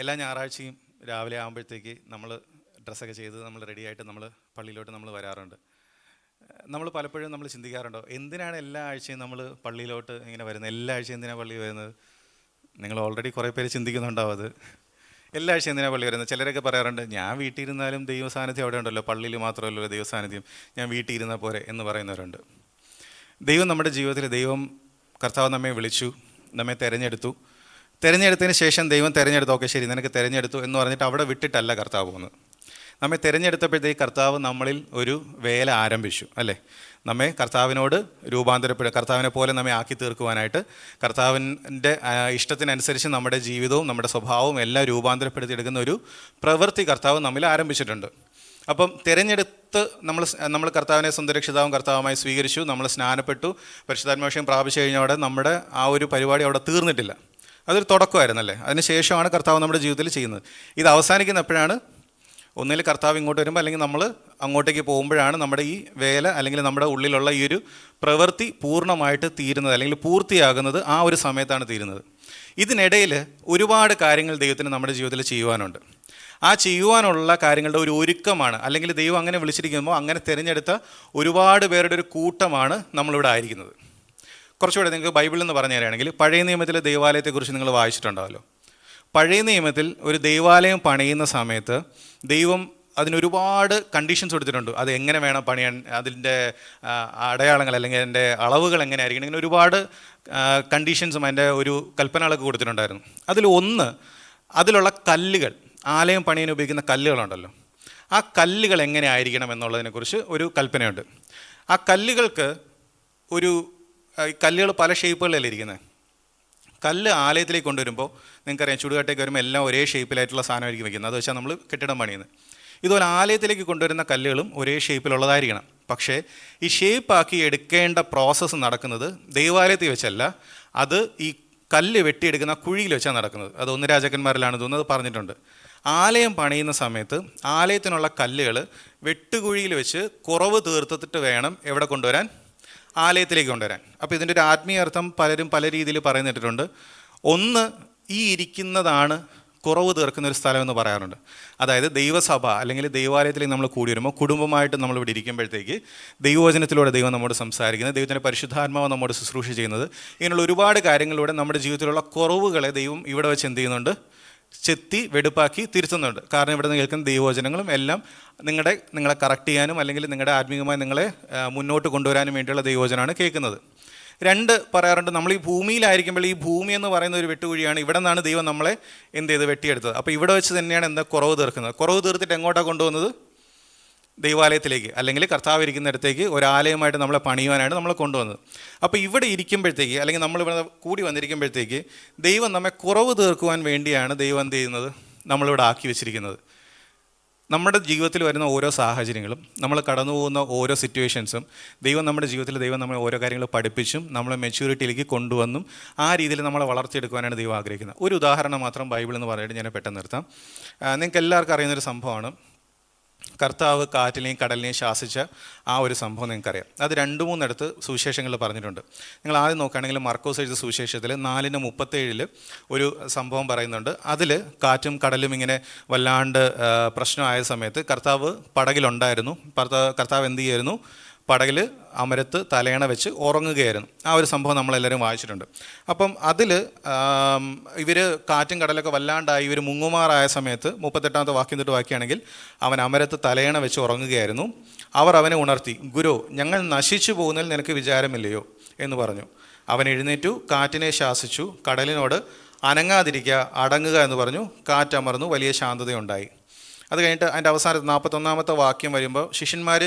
എല്ലാ ഞായറാഴ്ചയും രാവിലെ ആകുമ്പോഴത്തേക്ക് നമ്മൾ ഡ്രസ്സൊക്കെ ചെയ്ത് നമ്മൾ റെഡിയായിട്ട് നമ്മൾ പള്ളിയിലോട്ട് നമ്മൾ വരാറുണ്ട്. നമ്മൾ പലപ്പോഴും നമ്മൾ ചിന്തിക്കാറുണ്ടോ, എന്തിനാണ് എല്ലാ ആഴ്ചയും നമ്മൾ പള്ളിയിലോട്ട് ഇങ്ങനെ വരുന്നത്? എല്ലാ ആഴ്ചയും എന്തിനാണ് പള്ളി വരുന്നത്? നിങ്ങൾ ഓൾറെഡി കുറേ പേര് ചിന്തിക്കുന്നുണ്ടാവും അത്. എല്ലാ ആഴ്ചയും എന്തിനാണ് പള്ളി വരുന്നത്? ചിലരൊക്കെ പറയാറുണ്ട്, ഞാൻ വീട്ടിൽ ഇരുന്നാലും ദൈവസാന്നിധ്യം അവിടെ ഉണ്ടല്ലോ, പള്ളിയിൽ മാത്രമല്ലല്ലോ ദൈവസാന്നിധ്യം, ഞാൻ വീട്ടിൽ ഇരുന്നാൽ പോരെ എന്ന് പറയുന്നവരുണ്ട്. ദൈവം നമ്മുടെ ജീവിതത്തിൽ, കർത്താവ് നമ്മെ വിളിച്ചു, നമ്മെ തിരഞ്ഞെടുത്തതിന് ശേഷം ദൈവം തിരഞ്ഞെടുത്തു, ഓക്കെ ശരി നിനക്ക് തിരഞ്ഞെടുത്തു എന്ന് പറഞ്ഞിട്ട് അവിടെ വിട്ടിട്ടല്ല കർത്താവ് പോകുന്നത്. നമ്മെ തിരഞ്ഞെടുത്തപ്പോഴത്തേക്ക് കർത്താവ് നമ്മളിൽ ഒരു വേല ആരംഭിച്ചു, അല്ലേ? നമ്മെ കർത്താവിനോട് രൂപാന്തരപ്പെടുക, കർത്താവിനെ പോലെ നമ്മെ ആക്കി തീർക്കുവാനായിട്ട്, കർത്താവിൻ്റെ ഇഷ്ടത്തിനനുസരിച്ച് നമ്മുടെ ജീവിതവും നമ്മുടെ സ്വഭാവവും എല്ലാം രൂപാന്തരപ്പെടുത്തിയെടുക്കുന്ന ഒരു പ്രവൃത്തി കർത്താവ് നമ്മിൽ ആരംഭിച്ചിട്ടുണ്ട്. അപ്പം തിരഞ്ഞെടുത്ത് നമ്മൾ കർത്താവിനെ സ്വന്തം രക്ഷിതാവും കർത്താവുമായി സ്വീകരിച്ചു, നമ്മൾ സ്നാനപ്പെട്ടു, പരിശുദ്ധാത്മാഭിഷേകം പ്രാപിച്ചു കഴിഞ്ഞാൽ നമ്മുടെ ആ ഒരു പരിപാടി അവിടെ തീർന്നിട്ടില്ല. അതൊരു തുടക്കമായിരുന്നല്ലേ. അതിനുശേഷമാണ് കർത്താവ് നമ്മുടെ ജീവിതത്തിൽ ചെയ്യുന്നത്. ഇത് അവസാനിക്കുന്ന എപ്പോഴാണ്? ഒന്നിൽ കർത്താവ് ഇങ്ങോട്ട് വരുമ്പോൾ, അല്ലെങ്കിൽ നമ്മൾ അങ്ങോട്ടേക്ക് പോകുമ്പോഴാണ് നമ്മുടെ ഈ വേല, അല്ലെങ്കിൽ നമ്മുടെ ഉള്ളിലുള്ള ഈ ഒരു പ്രവൃത്തി പൂർണ്ണമായിട്ട് തീരുന്നത്, അല്ലെങ്കിൽ പൂർത്തിയാകുന്നത് ആ ഒരു സമയത്താണ് തീരുന്നത്. ഇതിനിടയിൽ ഒരുപാട് കാര്യങ്ങൾ ദൈവത്തിന് നമ്മുടെ ജീവിതത്തിൽ ചെയ്യുവാനുണ്ട്. ആ ചെയ്യുവാനുള്ള കാര്യങ്ങളുടെ ഒരു ഒരുക്കമാണ്, അല്ലെങ്കിൽ ദൈവം അങ്ങനെ വിളിച്ചിരിക്കുമ്പോൾ അങ്ങനെ തിരഞ്ഞെടുത്ത ഒരുപാട് പേരുടെ ഒരു കൂട്ടമാണ് നമ്മളിവിടെ ആയിരിക്കുന്നത്. കുറച്ചുകൂടെ നിങ്ങൾക്ക് ബൈബിളിൽ നിന്ന് പറഞ്ഞു തരികയാണെങ്കിൽ, പഴയ നിയമത്തിലെ ദൈവാലയത്തെക്കുറിച്ച് നിങ്ങൾ വായിച്ചിട്ടുണ്ടാവല്ലോ. പഴയ നിയമത്തിൽ ഒരു ദൈവാലയം പണിയുന്ന സമയത്ത് ദൈവം അതിനൊരുപാട് കണ്ടീഷൻസ് കൊടുത്തിട്ടുണ്ട്. അത് എങ്ങനെ വേണം പണിയാൻ, അതിൻ്റെ അടയാളങ്ങൾ അല്ലെങ്കിൽ അതിൻ്റെ അളവുകൾ എങ്ങനെയായിരിക്കണം, ഇങ്ങനെ ഒരുപാട് കണ്ടീഷൻസും അതിൻ്റെ ഒരു കൽപ്പനകളൊക്കെ കൊടുത്തിട്ടുണ്ടായിരുന്നു. അതിലുള്ള കല്ലുകൾ, ആലയം പണിയാൻ ഉപയോഗിക്കുന്ന കല്ലുകളുണ്ടല്ലോ, ആ കല്ലുകൾ എങ്ങനെ ആയിരിക്കണം എന്നുള്ളതിനെക്കുറിച്ച് ഒരു കൽപ്പനയുണ്ട്. ആ കല്ലുകൾക്ക് കല്ലുകൾ പല ഷേപ്പുകളിലല്ലേ ഇരിക്കുന്നത്. കല്ല് ആലയത്തിലേക്ക് കൊണ്ടുവരുമ്പോൾ നിങ്ങൾക്കറിയാം, ചുടുകട്ടേക്ക് വരുമ്പോൾ എല്ലാം ഒരേ ഷേപ്പിലായിട്ടുള്ള സാധനമായിരിക്കും വയ്ക്കുന്നത്. അത് വെച്ചാൽ നമ്മൾ കെട്ടിടം പണിയുന്നത്. ഇതുപോലെ ആലയത്തിലേക്ക് കൊണ്ടുവരുന്ന കല്ലുകളും ഒരേ ഷേപ്പിലുള്ളതായിരിക്കണം. പക്ഷേ ഈ ഷേപ്പാക്കി എടുക്കേണ്ട പ്രോസസ്സ് നടക്കുന്നത് ദൈവാലയത്തിൽ വെച്ചല്ല, അത് ഈ കല്ല് വെട്ടിയെടുക്കുന്ന കുഴിയിൽ വെച്ചാണ് നടക്കുന്നത്. അത് 1 രാജാക്കന്മാരിലാണ് തോന്നുന്നത് പറഞ്ഞിട്ടുണ്ട്. ആലയം പണിയുന്ന സമയത്ത് ആലയത്തിനുള്ള കല്ലുകൾ വെട്ടുകുഴിയിൽ വെച്ച് കുറവ് തീർത്തിട്ട് വേണം എവിടെ കൊണ്ടുവരാൻ? ആലയത്തിലേക്ക് കൊണ്ടുവരാൻ. അപ്പോൾ ഇതിൻ്റെ ഒരു ആത്മീയ അർത്ഥം പലരും പല രീതിയിൽ പറയുന്നിട്ടുണ്ട്. ഒന്ന്, ഈ ഇരിക്കുന്നതാണ് കുറവ് തീർക്കുന്ന ഒരു സ്ഥലം എന്ന് പറയാറുണ്ട്. അതായത് ദൈവസഭ അല്ലെങ്കിൽ ദൈവാലയത്തിലേക്ക് നമ്മൾ കൂടി വരുമ്പോൾ, കുടുംബമായിട്ട് നമ്മളിവിടെ ഇരിക്കുമ്പോഴത്തേക്ക് ദൈവവചനത്തിലൂടെ ദൈവം നമ്മോട് സംസാരിക്കുന്നത്, ദൈവത്തിൻ്റെ പരിശുദ്ധാത്മാവ് നമ്മോട് ശുശ്രൂഷ ചെയ്യുന്നത്, ഇങ്ങനെയുള്ള ഒരുപാട് കാര്യങ്ങളിലൂടെ നമ്മുടെ ജീവിതത്തിലുള്ള കുറവുകളെ ദൈവം ഇവിടെ വെച്ച് എന്ത് ചെയ്യുന്നുണ്ട്? ചെത്തി വെടുപ്പാക്കി തിരുത്തുന്നുണ്ട്. കാരണം ഇവിടെ നിന്ന് കേൾക്കുന്ന ദൈവവചനങ്ങളും എല്ലാം നിങ്ങളെ കറക്റ്റ് ചെയ്യാനും അല്ലെങ്കിൽ നിങ്ങളുടെ ആത്മീയമായി നിങ്ങളെ മുന്നോട്ട് കൊണ്ടുവരാനും വേണ്ടിയുള്ള ദൈവവചനമാണ് കേൾക്കുന്നത്. 2 പറയാറുണ്ട്, നമ്മൾ ഈ ഭൂമിയിലായിരിക്കുമ്പോൾ ഈ ഭൂമി എന്ന് പറയുന്ന ഒരു വെട്ടുകുഴിയാണ്. ഇവിടെ നിന്നാണ് ദൈവം നമ്മളെ എന്ത് ചെയ്ത് വെട്ടിയെടുത്തത്. അപ്പോൾ ഇവിടെ വെച്ച് തന്നെയാണ് കുറവ് തീർക്കുന്നത്. കുറവ് തീർത്തിട്ട് എങ്ങോട്ടാണ് കൊണ്ടുവന്നത്? ദൈവാലയത്തിലേക്ക്, അല്ലെങ്കിൽ കർത്താവ് ഇരിക്കുന്നിടത്തേക്ക് ഒരാലയമായിട്ട് നമ്മളെ പണിയുവാനായിട്ട് നമ്മളെ കൊണ്ടുവന്നത്. അപ്പോൾ ഇവിടെ ഇരിക്കുമ്പോഴത്തേക്ക്, അല്ലെങ്കിൽ നമ്മളിവിടെ കൂടി വന്നിരിക്കുമ്പോഴത്തേക്ക് ദൈവം നമ്മെ കുറവ് തീർക്കുവാൻ വേണ്ടിയാണ് ദൈവം എന്ത് ചെയ്യുന്നത്? നമ്മളിവിടെ ആക്കി വെച്ചിരിക്കുന്നത്. നമ്മുടെ ജീവിതത്തിൽ വരുന്ന ഓരോ സാഹചര്യങ്ങളും, നമ്മൾ കടന്നു പോകുന്ന ഓരോ സിറ്റുവേഷൻസും നമ്മുടെ ജീവിതത്തിൽ നമ്മളെ ഓരോ കാര്യങ്ങൾ പഠിപ്പിച്ചും നമ്മളെ മെച്യൂരിറ്റിയിലേക്ക് കൊണ്ടുവന്നും ആ രീതിയിൽ നമ്മളെ വളർത്തിയെടുക്കുവാനാണ് ദൈവം ആഗ്രഹിക്കുന്നത്. ഒരു ഉദാഹരണം മാത്രം ബൈബിൾ എന്ന് പറഞ്ഞിട്ട് ഞാൻ പെട്ടെന്ന് നിർത്താം. നിങ്ങൾക്ക് എല്ലാവർക്കും അറിയുന്നൊരു സംഭവമാണ്, കർത്താവ് കാറ്റിനെയും കടലിനെയും ശാസിച്ച ആ ഒരു സംഭവം നിങ്ങൾക്കറിയാം. അത് 2-3 സുവിശേഷങ്ങളിൽ പറഞ്ഞിട്ടുണ്ട്. നിങ്ങൾ ആദ്യം നോക്കുകയാണെങ്കിൽ മർക്കോസ് എഴുതിയ സുവിശേഷത്തിൽ 4:37 ഒരു സംഭവം പറയുന്നുണ്ട്. അതിൽ കാറ്റും കടലും ഇങ്ങനെ വല്ലാണ്ട് പ്രശ്നമായ സമയത്ത് കർത്താവ് പടകിലുണ്ടായിരുന്നു. കർത്താവ് എന്ത് ചെയ്യുമായിരുന്നു? പടകിൽ അമരത്ത് തലയണ വെച്ച് ഉറങ്ങുകയായിരുന്നു. ആ ഒരു സംഭവം നമ്മളെല്ലാവരും വായിച്ചിട്ടുണ്ട്. അപ്പം അതിൽ ഇവർ കാറ്റും കടലൊക്കെ വല്ലാണ്ടായി ഇവർ മുങ്ങുമാറായ സമയത്ത് 38ാമത്തെ വാക്യം തൊട്ട് വാക്യാണെങ്കിൽ, അവൻ അമരത്ത് തലയണ വെച്ച് ഉറങ്ങുകയായിരുന്നു. അവർ അവനെ ഉണർത്തി, ഗുരു, ഞങ്ങൾ നശിച്ചു പോകുന്നതിൽ നിനക്ക് വിചാരമില്ലയോ എന്ന് പറഞ്ഞു. അവൻ എഴുന്നേറ്റു, കാറ്റിനെ ശാസിച്ചു, കടലിനോട് അനങ്ങാതിരിക്കുക, അടങ്ങുക എന്ന് പറഞ്ഞു. കാറ്റമർന്നു, വലിയ ശാന്തതയുണ്ടായി. അത് കഴിഞ്ഞിട്ട് അതിൻ്റെ അവസാനത്ത് 41ാമത്തെ വാക്യം വരുമ്പോൾ ശിഷ്യന്മാർ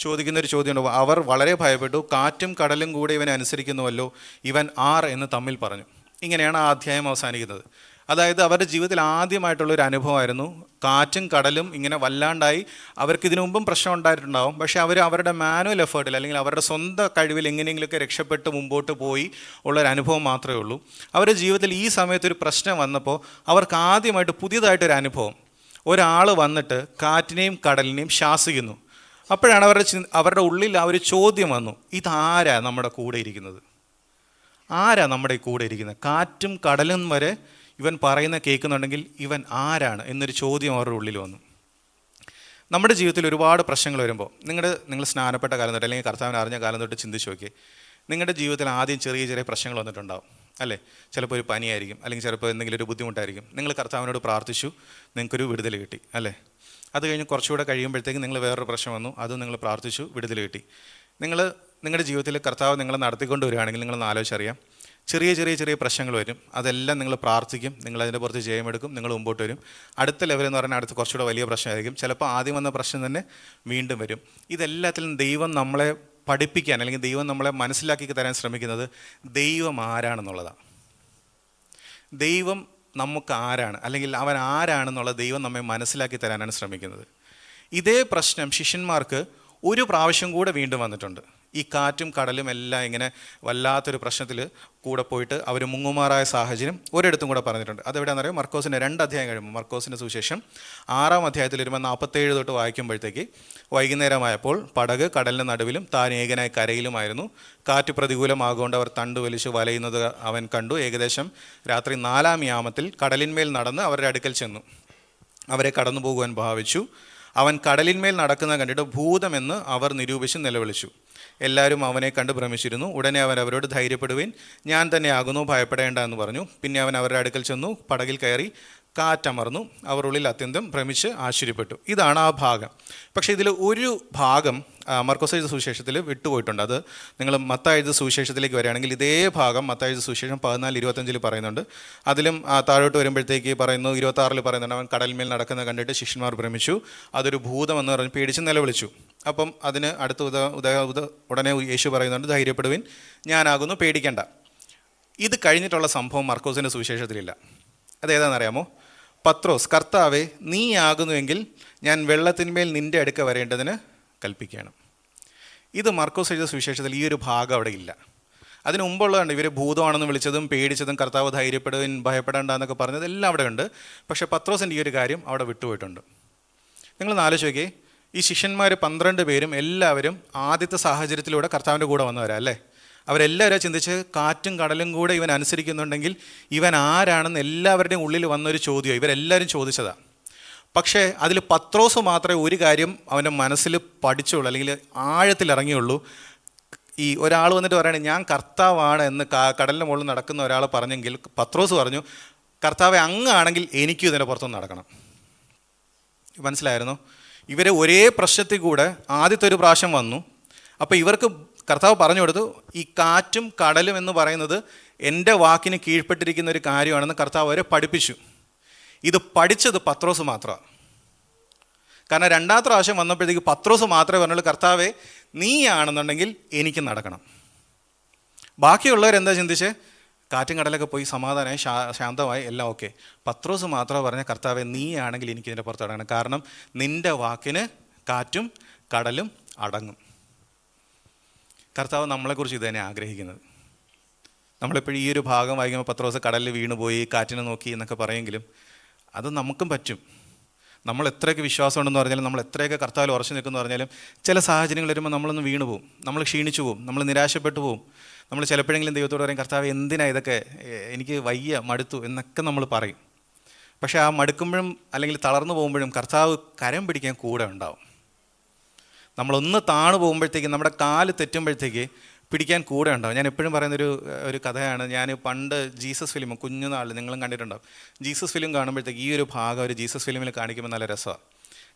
ചോദിക്കുന്നൊരു ചോദ്യമുണ്ട്. അവർ വളരെ ഭയപ്പെട്ടു, കാറ്റും കടലും കൂടെ ഇവനെ അനുസരിക്കുന്നുവല്ലോ, ഇവൻ ആർ എന്ന് തമ്മിൽ പറഞ്ഞു. ഇങ്ങനെയാണ് ആ അധ്യായം അവസാനിക്കുന്നത്. അതായത് അവരുടെ ജീവിതത്തിൽ ആദ്യമായിട്ടുള്ളൊരു അനുഭവമായിരുന്നു. കാറ്റും കടലും ഇങ്ങനെ വല്ലാണ്ടായി. അവർക്ക് ഇതിനു മുമ്പും പ്രശ്നം ഉണ്ടായിട്ടുണ്ടാവും, പക്ഷേ അവരുടെ മാനുവൽ എഫേർട്ടിൽ അല്ലെങ്കിൽ അവരുടെ സ്വന്തം കഴിവിൽ എങ്ങനെയെങ്കിലുമൊക്കെ രക്ഷപ്പെട്ട് മുമ്പോട്ട് പോയി ഉള്ളൊരു അനുഭവം മാത്രമേ ഉള്ളൂ. അവരുടെ ജീവിതത്തിൽ ഈ സമയത്തൊരു പ്രശ്നം വന്നപ്പോൾ അവർക്ക് ആദ്യമായിട്ട് പുതിയതായിട്ടൊരു അനുഭവം, ഒരാൾ വന്നിട്ട് കാറ്റിനെയും കടലിനെയും ശാസിക്കുന്നു. അപ്പോഴാണ് അവരുടെ ഉള്ളിൽ ആ ഒരു ചോദ്യം വന്നു, ഇതാരാ നമ്മുടെ കൂടെ ഇരിക്കുന്നത്? ആരാ നമ്മുടെ കൂടെ ഇരിക്കുന്നത്? കാറ്റും കടലും വരെ ഇവൻ പറയുന്ന കേൾക്കുന്നുണ്ടെങ്കിൽ ഇവൻ ആരാണ് എന്നൊരു ചോദ്യം അവരുടെ ഉള്ളിൽ വന്നു. നമ്മുടെ ജീവിതത്തിൽ ഒരുപാട് പ്രശ്നങ്ങൾ വരുമ്പോൾ നിങ്ങൾ സ്നാനപ്പെട്ട കാലം തൊട്ട് അല്ലെങ്കിൽ കർത്താവിനെ അറിഞ്ഞ കാലം തൊട്ട് ചിന്തിച്ച് നോക്കി. നിങ്ങളുടെ ജീവിതത്തിൽ ആദ്യം ചെറിയ ചെറിയ പ്രശ്നങ്ങൾ വന്നിട്ടുണ്ടാവും അല്ലേ? ചിലപ്പോൾ ഒരു പനിയായിരിക്കും, അല്ലെങ്കിൽ ചിലപ്പോൾ എന്തെങ്കിലും ഒരു ബുദ്ധിമുട്ടായിരിക്കും. നിങ്ങൾ കർത്താവിനോട് പ്രാർത്ഥിച്ചു, നിങ്ങൾക്കൊരു വിടുതൽ കിട്ടി അല്ലേ? അത് കഴിഞ്ഞ് കുറച്ചുകൂടെ കഴിയുമ്പോഴത്തേക്കും നിങ്ങൾ വേറൊരു പ്രശ്നം വന്നു, അതും നിങ്ങൾ പ്രാർത്ഥിച്ചു, വിടുതൽ കിട്ടി. നിങ്ങളുടെ ജീവിതത്തിൽ കർത്താവ് നിങ്ങളെ നടത്തിക്കൊണ്ട് വരികയാണെങ്കിൽ നിങ്ങളൊന്ന് ആലോചിച്ചറിയാം, ചെറിയ ചെറിയ ചെറിയ പ്രശ്നങ്ങൾ വരും, അതെല്ലാം നിങ്ങൾ പ്രാർത്ഥിക്കും, നിങ്ങളതിൻ്റെ പുറത്ത് ജയമെടുക്കും, നിങ്ങൾ മുമ്പോട്ട് വരും. അടുത്ത ലെവലെന്ന് പറഞ്ഞാൽ അടുത്ത് കുറച്ചുകൂടെ വലിയ പ്രശ്നമായിരിക്കും. ചിലപ്പോൾ ആദ്യം വന്ന പ്രശ്നം തന്നെ വീണ്ടും വരും. ഇതെല്ലാത്തിലും ദൈവം നമ്മളെ പഠിപ്പിക്കാൻ അല്ലെങ്കിൽ ദൈവം നമ്മളെ മനസ്സിലാക്കി തരാൻ ശ്രമിക്കുന്നത് ദൈവം ആരാണെന്നുള്ളതാണ്. ദൈവം നമുക്ക് ആരാണ്, അല്ലെങ്കിൽ അവൻ ആരാണെന്നുള്ള ദൈവം നമ്മെ മനസ്സിലാക്കി തരാനാണ് ശ്രമിക്കുന്നത്. ഇതേ പ്രശ്നം ശിഷ്യന്മാർക്ക് ഒരു പ്രാവശ്യം കൂടെ വീണ്ടും വന്നിട്ടുണ്ട്. ഈ കാറ്റും കടലും എല്ലാം ഇങ്ങനെ വല്ലാത്തൊരു പ്രശ്നത്തിൽ കൂടെ പോയിട്ട് അവർ മുങ്ങുമാറായ സാഹചര്യം ഒരിടത്തും കൂടെ പറഞ്ഞിട്ടുണ്ട്. അതെവിടെയാണെന്ന് അറിയാം? മർക്കോസിൻ്റെ 2 അധ്യായം കഴിയുമ്പോൾ, മർക്കോസിൻ്റെ സുവിശേഷം 6-ാം അധ്യായത്തിൽ വരുമ്പോൾ 47 തൊട്ട് വായിക്കുമ്പോഴത്തേക്ക്, വൈകുന്നേരമായപ്പോൾ പടക് കടലിൻ്റെ നടുവിലും താൻ ഏകനായി കരയിലുമായിരുന്നു. കാറ്റ് പ്രതികൂലമാകൊണ്ട് അവർ തണ്ട് വലിച്ച് വലയുന്നത് അവൻ കണ്ടു. ഏകദേശം രാത്രി 4-ാം യാമത്തിൽ കടലിന്മേൽ നടന്ന് അവരുടെ അടുക്കൽ ചെന്നു. അവരെ കടന്നു പോകുവാൻ ഭാവിച്ചു. അവൻ കടലിന്മേൽ നടക്കുന്നത് കണ്ടിട്ട് ഭൂതമെന്ന് അവർ നിരൂപിച്ച് നിലവിളിച്ചു. എല്ലാവരും അവനെ കണ്ട് ഭ്രമിച്ചിരുന്നു. ഉടനെ അവൻ അവരോട് ധൈര്യപ്പെടുവിൻ, ഞാൻ തന്നെ ആകുന്നു, ഭയപ്പെടേണ്ട എന്ന് പറഞ്ഞു. പിന്നെ അവൻ അവരുടെ അടുക്കൽ ചെന്നു, പടകിൽ കയറി, കാറ്റമർന്നു. അവർ ഉള്ളിൽ അത്യന്തം ഭ്രമിച്ച് ആശ്ചര്യപ്പെട്ടു. ഇതാണ് ആ ഭാഗം. പക്ഷേ ഇതിൽ ഒരു ഭാഗം മർക്കോസ് എഴുതിയ സുവിശേഷത്തിൽ വിട്ടുപോയിട്ടുണ്ട്. അത് നിങ്ങൾ മത്തായി എഴുതിയ സുവിശേഷത്തിലേക്ക് വരികയാണെങ്കിൽ ഇതേ ഭാഗം മത്തായി എഴുതിയ സുവിശേഷം 14:25 പറയുന്നുണ്ട്. അതിലും താഴോട്ട് വരുമ്പോഴത്തേക്ക് പറയുന്നു, 26 പറയുന്നുണ്ട്, അവൻ കടൽമേൽ നടക്കുന്നത് കണ്ടിട്ട് ശിഷ്യന്മാർ ഭ്രമിച്ചു, അതൊരു ഭൂതമെന്ന് പറഞ്ഞ് പേടിച്ച് നിലവിളിച്ചു. അപ്പം അതിന് അടുത്ത ഉടനെ യേശു പറയുന്നുണ്ട്, ധൈര്യപ്പെടുവിൻ, ഞാനാകുന്നു, പേടിക്കേണ്ട. ഇത് കഴിഞ്ഞിട്ടുള്ള സംഭവം മർക്കോസിൻ്റെ സുവിശേഷത്തിലില്ല. അതേതാണെന്നറിയാമോ? പത്രോസ്, കർത്താവേ, നീ ആകുന്നുവെങ്കിൽ ഞാൻ വെള്ളത്തിന്മേൽ നിൻ്റെ അടുക്ക വരേണ്ടതിന് കൽപ്പിക്കണം. ഇത് മർക്കോസ് എഴുതിയ സുവിശേഷത്തിൽ ഈ ഒരു ഭാഗം അവിടെ ഇല്ല. അതിന് മുമ്പുള്ളതുണ്ട്, ഇവർ ഭൂതമാണെന്ന് വിളിച്ചതും പേടിച്ചതും കർത്താവ് ധൈര്യപ്പെടുവിൻ, ഭയപ്പെടേണ്ട എന്നൊക്കെ പറഞ്ഞത് എല്ലാം അവിടെ ഉണ്ട്. പക്ഷേ പത്രോസിൻ്റെ ഈ ഒരു കാര്യം അവിടെ വിട്ടുപോയിട്ടുണ്ട്. നിങ്ങളൊന്ന് ആലോചിച്ച് നോക്കിയേ, ഈ ശിഷ്യന്മാർ 12 പേരും എല്ലാവരും ആദ്യത്തെ സാഹചര്യത്തിലൂടെ കർത്താവിൻ്റെ കൂടെ വന്നവരാ അല്ലേ? അവരെല്ലാവരും ചിന്തിച്ച് കാറ്റും കടലും കൂടെ ഇവൻ അനുസരിക്കുന്നുണ്ടെങ്കിൽ ഇവൻ ആരാണെന്ന് എല്ലാവരുടെയും ഉള്ളിൽ വന്നൊരു ചോദ്യം ഇവരെല്ലാവരും ചോദിച്ചതാണ്. പക്ഷേ അതിൽ പത്രോസ് മാത്രമേ ഒരു കാര്യം അവൻ്റെ മനസ്സിൽ പഠിച്ചുള്ളൂ, അല്ലെങ്കിൽ ആഴത്തിലിറങ്ങിയുള്ളൂ. ഈ ഒരാൾ വന്നിട്ട് പറയുകയാണെങ്കിൽ ഞാൻ കർത്താവാണ് എന്ന് കടലിൻ്റെ മുകളിൽ നടക്കുന്ന ഒരാൾ പറഞ്ഞെങ്കിൽ പത്രോസ് പറഞ്ഞു, കർത്താവെ അങ്ങാണെങ്കിൽ എനിക്കും ഇതിൻ്റെ പുറത്തൊന്ന് നടക്കണം. മനസ്സിലായിരുന്നു? ഇവർ ഒരേ പ്രശ്നത്തിൽ കൂടെ ആദ്യത്തെ ഒരു പ്രാവശ്യം വന്നു. അപ്പോൾ ഇവർക്ക് കർത്താവ് പറഞ്ഞു കൊടുത്തു, ഈ കാറ്റും കടലും എന്ന് പറയുന്നത് എൻ്റെ വാക്കിന് കീഴ്പ്പെട്ടിരിക്കുന്ന ഒരു കാര്യമാണെന്ന് കർത്താവ് അവരെ പഠിപ്പിച്ചു. ഇത് പഠിച്ചത് പത്രോസ് മാത്രമാണ്. കാരണം 2ാമത്തെ പ്രാവശ്യം വന്നപ്പോഴത്തേക്ക് പത്രോസ് മാത്രമേ പറഞ്ഞുള്ളൂ, കർത്താവെ നീയാണെന്നുണ്ടെങ്കിൽ എനിക്ക് നടക്കണം. ബാക്കിയുള്ളവരെന്താ ചിന്തിച്ച്, കാറ്റും കടലൊക്കെ പോയി സമാധാനമായി ശാന്തമായി എല്ലാം ഓക്കെ. പത്രോസ് മാത്രമേ പറഞ്ഞ, കർത്താവെ നീയാണെങ്കിൽ എനിക്ക് ഇതിൻ്റെ പുറത്ത് അടങ്ങണം, കാരണം നിൻ്റെ വാക്കിന് കാറ്റും കടലും അടങ്ങും. കർത്താവ് നമ്മളെക്കുറിച്ച് ഇത് തന്നെ ആഗ്രഹിക്കുന്നത്. നമ്മളെപ്പോഴും ഈ ഒരു ഭാഗം വായിക്കുമ്പോൾ പത്രോസ് കടലിൽ വീണുപോയി, കാറ്റിനെ നോക്കി എന്നൊക്കെ പറയെങ്കിലും അത് നമുക്കും പറ്റും. നമ്മൾ എത്രയൊക്കെ വിശ്വാസമുണ്ടെന്ന് പറഞ്ഞാലും, നമ്മൾ എത്രയൊക്കെ കർത്താവിൽ ഉറച്ചു നിൽക്കുമെന്ന് പറഞ്ഞാലും, ചില സാഹചര്യങ്ങൾ വരുമ്പോൾ നമ്മളൊന്ന് വീണു പോവും, നമ്മൾ ക്ഷീണിച്ചു പോവും, നമ്മൾ നിരാശപ്പെട്ടു പോവും. നമ്മൾ ചിലപ്പോഴെങ്കിലും ദൈവത്തോട് പറയും, കർത്താവ് എന്തിനാ ഇതൊക്കെ, എനിക്ക് വയ്യ, മടുത്തു എന്നൊക്കെ നമ്മൾ പറയും. പക്ഷേ ആ മടുക്കുമ്പോഴും അല്ലെങ്കിൽ തളർന്നു പോകുമ്പോഴും കർത്താവ് കരം പിടിക്കാൻ കൂടെ ഉണ്ടാവും. നമ്മളൊന്ന് താണു പോകുമ്പോഴത്തേക്ക്, നമ്മുടെ കാല് തെറ്റുമ്പോഴത്തേക്ക് പിടിക്കാൻ കൂടെ ഉണ്ടാവും. ഞാൻ എപ്പോഴും പറയുന്നൊരു കഥയാണ്. ഞാൻ പണ്ട് ജീസസ് ഫിലിം, കുഞ്ഞുനാൾ നിങ്ങളും കണ്ടിട്ടുണ്ടാവും, ജീസസ് ഫിലിം കാണുമ്പോഴത്തേക്ക് ഈ ഒരു ഭാഗം ഒരു ജീസസ് ഫിലിമിൽ കാണിക്കുമ്പോൾ നല്ല രസമാണ്.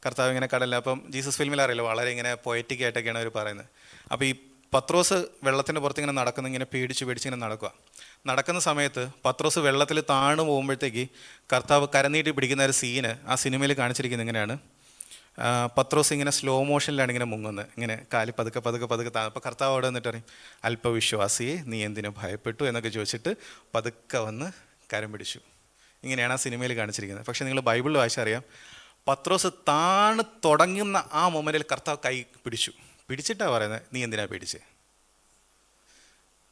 കർത്താവ് ഇങ്ങനെ കടലിൽ, അപ്പം ജീസസ് ഫിലിമിൽ അറിയില്ല, വളരെ ഇങ്ങനെ പൊയറ്റിക് ആയിട്ടൊക്കെയാണ് അവർ പറയുന്നത്. അപ്പോൾ ഈ പത്രോസ് വെള്ളത്തിൻ്റെ പുറത്ത് ഇങ്ങനെ നടക്കുന്ന, ഇങ്ങനെ പേടിച്ച് ഇങ്ങനെ നടക്കുന്ന സമയത്ത് പത്രോസ് വെള്ളത്തിൽ താണു പോകുമ്പോഴത്തേക്ക് കർത്താവ് കരനീട്ടി പിടിക്കുന്ന ഒരു സീന് ആ സിനിമയിൽ കാണിച്ചിരിക്കുന്നത് ഇങ്ങനെയാണ്. പത്രോസ് ഇങ്ങനെ സ്ലോ മോഷനിലാണ് ഇങ്ങനെ മുങ്ങുന്നത്, ഇങ്ങനെ കാല് പതുക്കെ അപ്പോൾ കർത്താവ് അവിടെ വന്നിട്ട് പറയും, അല്പവിശ്വാസിയെ നീ എന്തിനു ഭയപ്പെട്ടു എന്നൊക്കെ ചോദിച്ചിട്ട് പതുക്കെ വന്ന് കരം പിടിച്ചു. ഇങ്ങനെയാണ് ആ സിനിമയിൽ കാണിച്ചിരിക്കുന്നത്. പക്ഷേ നിങ്ങൾ ബൈബിളിൽ വായിച്ചറിയാം, പത്രോസ് താണ് തുടങ്ങുന്ന ആ മൊമെൻറ്റിൽ കർത്താവ് കൈ പിടിച്ചിട്ടാണ് പറയുന്നത്, നീ എന്തിനാ പിടിച്ചേ?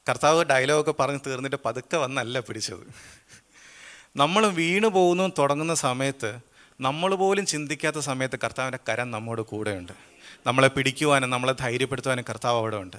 കർത്താവ് ഡയലോഗൊക്കെ പറഞ്ഞ് തീർന്നിട്ട് പതുക്കെ വന്നല്ല പിടിച്ചത്. നമ്മൾ വീണു പോകുന്നു തുടങ്ങുന്ന സമയത്ത്, നമ്മൾ പോലും ചിന്തിക്കാത്ത സമയത്ത് കർത്താവിൻ്റെ കരം നമ്മോട് കൂടെയുണ്ട്. നമ്മളെ പിടിക്കുവാനും നമ്മളെ ധൈര്യപ്പെടുത്തുവാനും കർത്താവ് അവിടെ ഉണ്ട്.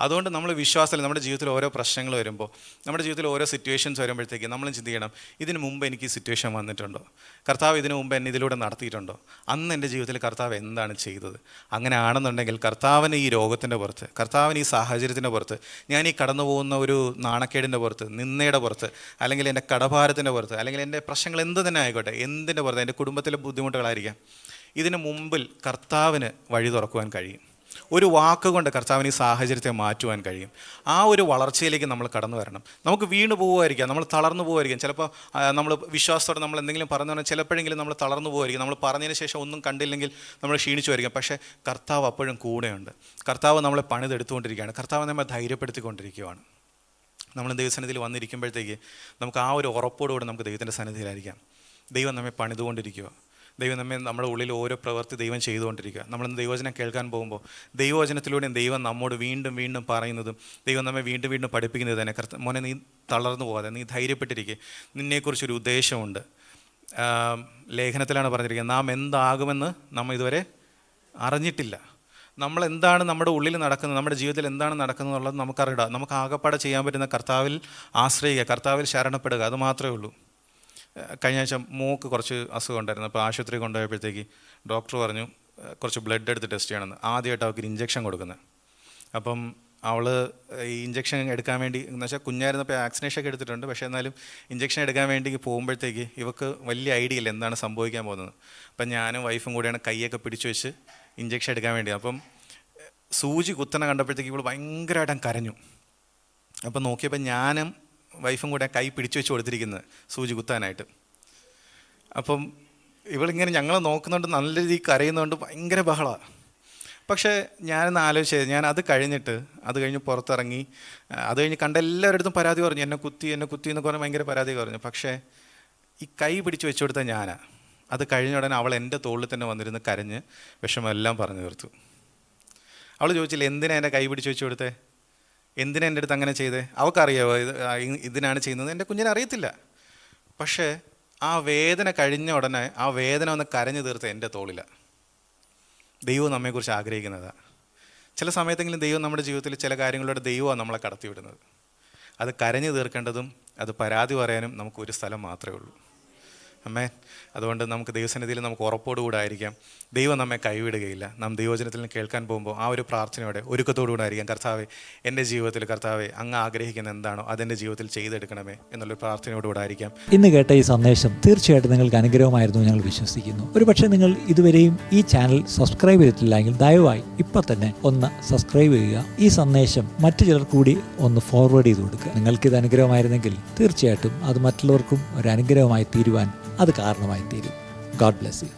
അതുകൊണ്ട് നമ്മൾ വിശ്വാസത്തിൽ നമ്മുടെ ജീവിതത്തിൽ ഓരോ പ്രശ്നങ്ങൾ വരുമ്പോൾ, നമ്മുടെ ജീവിതത്തിൽ ഓരോ സിറ്റുവേഷൻസ് വരുമ്പോഴത്തേക്ക് നമ്മൾ ചിന്തിക്കണം, ഇതിന് മുമ്പ് എനിക്ക് ഈ സിറ്റുവേഷൻ വന്നിട്ടുണ്ടോ? കർത്താവ് ഇതിനു മുമ്പ് എന്നെ ഇതിലൂടെ നടത്തിയിട്ടുണ്ടോ? അന്ന് എൻ്റെ ജീവിതത്തിൽ കർത്താവ് എന്താണ് ചെയ്തത്? അങ്ങനെ ആണെന്നുണ്ടെങ്കിൽ കർത്താവിന് ഈ രോഗത്തിൻ്റെ പുറത്ത്, കർത്താവിന് ഈ സാഹചര്യത്തിൻ്റെ പുറത്ത്, ഞാൻ ഈ കടന്നു പോകുന്ന ഒരു നാണക്കേടിൻ്റെ പുറത്ത്, നിന്ദയുടെ പുറത്ത്, അല്ലെങ്കിൽ എൻ്റെ കടഭാരത്തിൻ്റെ പുറത്ത്, അല്ലെങ്കിൽ എൻ്റെ പ്രശ്നങ്ങൾ എന്ത് തന്നെ ആയിക്കോട്ടെ, എന്തിൻ്റെ പുറത്ത്, എൻ്റെ കുടുംബത്തിലെ ബുദ്ധിമുട്ടുകളായിരിക്കാം, ഇതിന് മുമ്പിൽ കർത്താവിന് വഴി തുറക്കുവാൻ കഴിയും. ഒരു വാക്കുകൊണ്ട് കർത്താവിന് ഈ സാഹചര്യത്തെ മാറ്റുവാൻ കഴിയും. ആ ഒരു വളർച്ചയിലേക്ക് നമ്മൾ കടന്നു വരണം. നമുക്ക് വീണ് പോകുമായിരിക്കാം, നമ്മൾ തളർന്നു പോകുമായിരിക്കും. ചിലപ്പോൾ നമ്മൾ വിശ്വാസത്തോടെ നമ്മൾ എന്തെങ്കിലും പറഞ്ഞു പറഞ്ഞാൽ ചിലപ്പോഴെങ്കിലും നമ്മൾ തളർന്നു പോകുമായിരിക്കും. നമ്മൾ പറഞ്ഞതിന് ശേഷം ഒന്നും കണ്ടില്ലെങ്കിൽ നമ്മൾ ക്ഷീണിച്ചു വരികയും. പക്ഷേ കർത്താവ് അപ്പോഴും കൂടെയുണ്ട്. കർത്താവ് നമ്മളെ പണിതെടുത്തുകൊണ്ടിരിക്കുകയാണ്. കർത്താവ് നമ്മെ ധൈര്യപ്പെടുത്തിക്കൊണ്ടിരിക്കുകയാണ്. നമ്മൾ ദൈവസന്നിധിയിൽ വന്നിരിക്കുമ്പോഴത്തേക്ക് നമുക്ക് ആ ഒരു ഉറപ്പോടുകൂടി നമുക്ക് ദൈവത്തിൻ്റെ സന്നിധിയിലായിരിക്കാം. ദൈവം നമ്മെ പണിതുകൊണ്ടിരിക്കുക. ദൈവം നമ്മുടെ ഉള്ളിൽ ഓരോ പ്രവൃത്തി ദൈവം ചെയ്തുകൊണ്ടിരിക്കുക. നമ്മളിന്ന് ദൈവവചനം കേൾക്കാൻ പോകുമ്പോൾ ദൈവവചനത്തിലൂടെയും ദൈവം നമ്മോട് വീണ്ടും വീണ്ടും പറയുന്നതും ദൈവം നമ്മെ വീണ്ടും വീണ്ടും പഠിപ്പിക്കുന്നത് തന്നെ, മോനെ നീ തളർന്നു പോകാതെ, നീ ധൈര്യപ്പെട്ടിരിക്കുക, നിന്നെക്കുറിച്ചൊരു ഉദ്ദേശമുണ്ട്. ലേഖനത്തിലാണ് പറഞ്ഞിരിക്കുന്നത്, നാം എന്താകുമെന്ന് നമ്മൾ ഇതുവരെ അറിഞ്ഞിട്ടില്ല. നമ്മളെന്താണ് നമ്മുടെ ഉള്ളിൽ നടക്കുന്നത്, നമ്മുടെ ജീവിതത്തിൽ എന്താണ് നടക്കുന്നത് എന്നുള്ളത് നമുക്കറിയില്ല. നമുക്ക് ആകപ്പാടെ ചെയ്യാൻ പറ്റുന്ന കർത്താവിൽ ആശ്രയിക്കുക, കർത്താവിൽ ശരണപ്പെടുക, അത് മാത്രമേ ഉള്ളൂ. കഴിഞ്ഞ ആഴ്ച മോൾക്ക് കുറച്ച് അസുഖം ഉണ്ടായിരുന്നു. അപ്പോൾ ആശുപത്രി കൊണ്ടുപോയപ്പോഴത്തേക്ക് ഡോക്ടർ പറഞ്ഞു കുറച്ച് ബ്ലഡ് എടുത്ത് ടെസ്റ്റ് ചെയ്യണമെന്ന്. ആദ്യമായിട്ട് അവൾക്ക് ഇഞ്ചക്ഷൻ കൊടുക്കുന്നത്. അപ്പം അവൾ ഈ ഇഞ്ചക്ഷൻ എടുക്കാൻ വേണ്ടി, എന്ന് വെച്ചാൽ കുഞ്ഞായിരുന്നപ്പോൾ വാക്സിനേഷനൊക്കെ എടുത്തിട്ടുണ്ട്, പക്ഷേ എന്നാലും ഇഞ്ചക്ഷൻ എടുക്കാൻ വേണ്ടി പോകുമ്പോഴത്തേക്ക് ഇവൾക്ക് വലിയ ഐഡിയ ഇല്ല എന്താണ് സംഭവിക്കാൻ പോകുന്നത്. അപ്പം ഞാനും വൈഫും കൂടെയാണ് കൈയൊക്കെ പിടിച്ചു വെച്ച് ഇഞ്ചക്ഷൻ എടുക്കാൻ വേണ്ടി. അപ്പം സൂചി കുത്തണ കണ്ടപ്പോഴത്തേക്ക് ഇവൾ ഭയങ്കരമായിട്ട് കരഞ്ഞു. അപ്പം നോക്കിയപ്പോൾ ഞാനും വൈഫും കൂടെ കൈ പിടിച്ചു വെച്ച് കൊടുത്തിരിക്കുന്നത് സൂചി കുത്താനായിട്ട്. അപ്പം ഇവളിങ്ങനെ ഞങ്ങൾ നോക്കുന്നുണ്ട്, നല്ല രീതിയിൽ കരയുന്നതുകൊണ്ട് ഭയങ്കര ബഹളമാണ്. പക്ഷേ ഞാനൊന്ന് ആലോചിച്ചത്, ഞാൻ അത് കഴിഞ്ഞ് പുറത്തിറങ്ങി, അത് കഴിഞ്ഞ് കണ്ട എല്ലാവരുടെ പരാതി പറഞ്ഞു, എന്നെ കുത്തി എന്നൊക്കെ പറഞ്ഞ് ഭയങ്കര പരാതി പറഞ്ഞു. പക്ഷേ ഈ കൈ പിടിച്ച് വെച്ചു കൊടുത്ത ഞാനാണ്. അത് കഴിഞ്ഞ ഉടനെ അവൾ എൻ്റെ തോളിൽ തന്നെ വന്നിരുന്ന് കരഞ്ഞ് വിഷമമെല്ലാം പറഞ്ഞു തീർത്തു. അവൾ ചോദിച്ചില്ല എന്തിനാ എൻ്റെ കൈ പിടിച്ച് വെച്ചു കൊടുത്തേ, എന്തിനാ എൻ്റെ അടുത്ത് അങ്ങനെ ചെയ്തേ, അവൾക്കറിയാമോ ഇതിനാണ് ചെയ്യുന്നത്? എൻ്റെ കുഞ്ഞിനെ അറിയത്തില്ല. പക്ഷേ ആ വേദന കഴിഞ്ഞ ഉടനെ ആ വേദന ഒന്ന് കരഞ്ഞു തീർത്ത എൻ്റെ തോളിലാണ്. ദൈവം നമ്മെക്കുറിച്ച് ആഗ്രഹിക്കുന്നതാണ്. ചില സമയത്തെങ്കിലും ദൈവം നമ്മുടെ ജീവിതത്തിൽ ചില കാര്യങ്ങളുടെ ദൈവമാണ് നമ്മളെ കടത്തിവിടുന്നത്. അത് കരഞ്ഞു തീർക്കേണ്ടതും അത് പരാതി പറയാനും നമുക്കൊരു സ്ഥലം മാത്രമേ ഉള്ളൂ. അമ്മേ, അതുകൊണ്ട് നമുക്ക് ദൈവസന്നിധിയിൽ നമുക്ക് ഉറപ്പോടുകൂടെ ആയിരിക്കാം. ദൈവം നമ്മെ കൈവിടുകയില്ല. നാം ദൈവവചനത്തിൽ നിന്ന് കേൾക്കാൻ പോകുമ്പോൾ ആ ഒരു പ്രാർത്ഥനയോടെ ഒരുക്കത്തോടുകൂടെ ആയിരിക്കാം, കർത്താവേ എൻ്റെ ജീവിതത്തിൽ കർത്താവേ അങ്ങ് ആഗ്രഹിക്കുന്ന എന്താണോ അതെൻ്റെ ജീവിതത്തിൽ ചെയ്തെടുക്കണമേ എന്നുള്ളൊരു പ്രാർത്ഥനയോടുകൂടെ ആയിരിക്കാം. ഇന്ന് കേട്ട ഈ സന്ദേശം തീർച്ചയായിട്ടും നിങ്ങൾക്ക് അനുഗ്രഹമായിരുന്നു ഞങ്ങൾ വിശ്വസിക്കുന്നു. ഒരുപക്ഷെ നിങ്ങൾ ഇതുവരെയും ഈ ചാനൽ സബ്സ്ക്രൈബ് ചെയ്തിട്ടില്ല എങ്കിൽ ദയവായി ഇപ്പം തന്നെ ഒന്ന് സബ്സ്ക്രൈബ് ചെയ്യുക. ഈ സന്ദേശം മറ്റു ചിലർ കൂടി ഒന്ന് ഫോർവേഡ് ചെയ്ത് കൊടുക്കുക. നിങ്ങൾക്കിത് അനുഗ്രഹമായിരുന്നെങ്കിൽ തീർച്ചയായിട്ടും അത് മറ്റുള്ളവർക്കും ഒരു അനുഗ്രഹമായി തീരുവാൻ അത് കാരണമായി തീരും. God bless you.